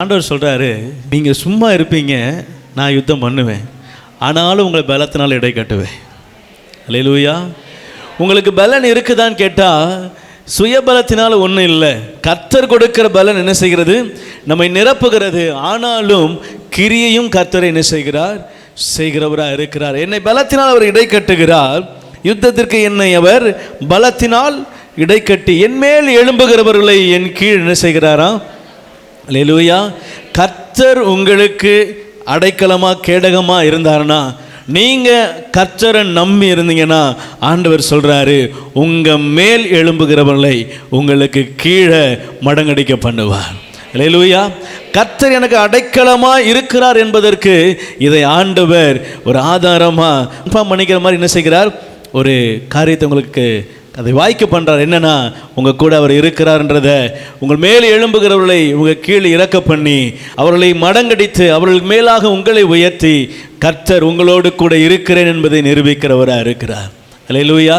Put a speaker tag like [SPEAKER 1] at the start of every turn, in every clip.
[SPEAKER 1] ஆண்டவர் சொல்கிறாரு, நீங்கள் சும்மா இருப்பீங்க, நான் யுத்தம் பண்ணுவேன், ஆனாலும் உங்களை பலத்தினால் இடை கட்டுவேன். அல்லேலூயா. உங்களுக்கு பலன் இருக்குதான்னு கேட்டால் சுயபலத்தினால் ஒன்றும் இல்லை. கர்த்தர் கொடுக்கிற பலன் என்ன செய்கிறது? நம்மை நிரப்புகிறது. ஆனாலும் கிரியையும் கர்த்தரை என்ன செய்கிறார்? செய்கிறவராக இருக்கிறார். என்னை பலத்தினால் அவர் இடை கட்டுகிறார். யுத்தத்திற்கு என்னை அவர் பலத்தினால் இடை கட்டி என் மேல் எழும்புகிறவர்களை என் கீழ் என்ன செய்கிறாராம்? அல்லேலூயா. கர்த்தர் உங்களுக்கு அடைக்கலமாக கேடகமாக இருந்தாருன்னா, நீங்கள் கர்த்தரை நம்பி இருந்தீங்கன்னா, ஆண்டவர் சொல்கிறாரு, உங்கள் மேல் எழும்புகிறவர்களை உங்களுக்கு கீழே மடங்கடிக்க பண்ணுவார். அல்லேலூயா. கர்த்தர் எனக்கு அடைக்கலமாக இருக்கிறார் என்பதற்கு இதை ஆண்டவர் ஒரு ஆதாரமாக இன்ஃபார்ம் பண்ணிக்கிற மாதிரி என்ன செய்கிறார்? ஒரு காரியத்தை உங்களுக்கு அதை வாய்க்க பண்ணுறார். என்னன்னா, உங்கள் கூட அவர் இருக்கிறார்ன்றதை, உங்கள் மேல் எழும்புகிறவர்களை உங்கள் கீழே இறக்க பண்ணி அவர்களை மடங்கடித்து அவர்களுக்கு மேலாக உங்களை உயர்த்தி கர்த்தர் உங்களோடு கூட இருக்கிறேன் என்பதை நிரூபிக்கிறவராக இருக்கிறார். அல்லேலூயா.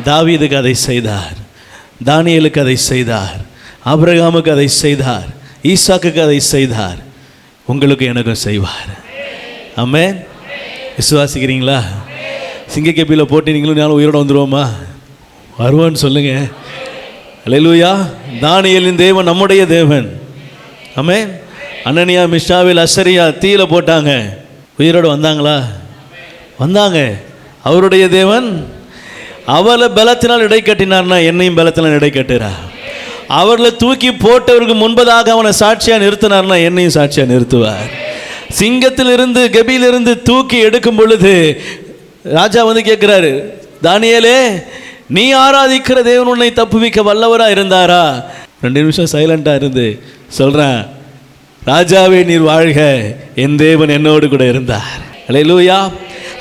[SPEAKER 1] தாவீதுக்கு அதை செய்தார், தானியேலுக்கு அதை செய்தார், ஆபிரகாமுக்கு அதை செய்தார், ஈசாக்குக்கு அதை செய்தார். உங்களுக்கு எனக்கும் செய்வார். ஆமென். விசுவாசிக்கிறீங்களா? சிங்கக்கேபியில் போட்டு நீங்களும் நானும் உயிரோடு வந்துடுவோமா? வருவான்னு சொல்லுங்க. அல்லேலூயா. தானியேலின் தேவன் நம்முடைய தேவன். ஆமென். அனனியா, மிஷாவேல், அசரியா தீயில போட்டாங்க, உயிரோடு வந்தாங்களா? வந்தாங்க. அவருடைய தேவன் அவளை பலத்தினால் இடை கட்டினார்னா என்னையும் பலத்தினால் இடை கட்டுறார். அவர்களை தூக்கி போட்டவருக்கு முன்பதாக அவனை சாட்சியாக நிறுத்தினார்னா என்னையும் சாட்சியாக நிறுத்துவார். சிங்கத்திலிருந்து கபியிலிருந்து தூக்கி எடுக்கும் பொழுது ராஜா வந்து கேட்குறாரு, தானியேலே, நீ ஆராதிக்கிற தேவன் உன்னை தப்புவிக்க வல்லவராக இருந்தாரா? 2 நிமிஷம் சைலண்டாக இருந்து சொல்கிறேன், ராஜாவே நீர் வாழ்க, என் தேவன் என்னோடு கூட இருந்தார். அல்லேலூயா.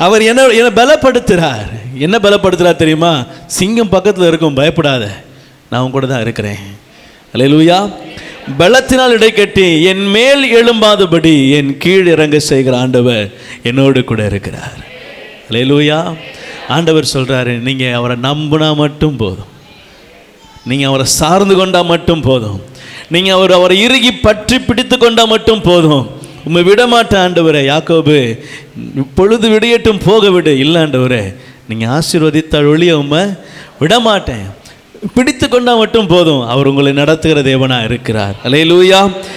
[SPEAKER 1] அவர் என்னை பலப்படுத்துகிறார். என்ன பலப்படுத்துகிறார் தெரியுமா? சிங்கம் பக்கத்தில் இருக்கும், பயப்படாத, நான் உன் கூட தான் இருக்கிறேன். அல்லேலூயா. பலத்தினால் இடை கட்டி என் மேல் எழும்பாதபடி என் கீழ் இறங்க செய்கிற ஆண்டவர் என்னோடு கூட இருக்கிறார். அல்லேலூயா. ஆண்டவர் சொல்கிறாரு, நீங்கள் அவரை நம்பினா மட்டும் போதும், நீங்கள் அவரை சார்ந்து கொண்டால் மட்டும் போதும், நீங்கள் அவரை இறுகி பற்றி பிடித்து கொண்டால் மட்டும் போதும். உண்மை விடமாட்டேன் ஆண்டவரே. யாக்கோபு, பொழுது விடையட்டும் போக விடு. இல்லை ஆண்டவரே, நீங்கள் ஆசீர்வதித்தால் ஒழிய உண்மை விடமாட்டேன். பிடித்து கொண்டால் மட்டும் போதும். அவர் உங்களை நடத்துகிற தேவனாக இருக்கிறார். அல்லேலூயா.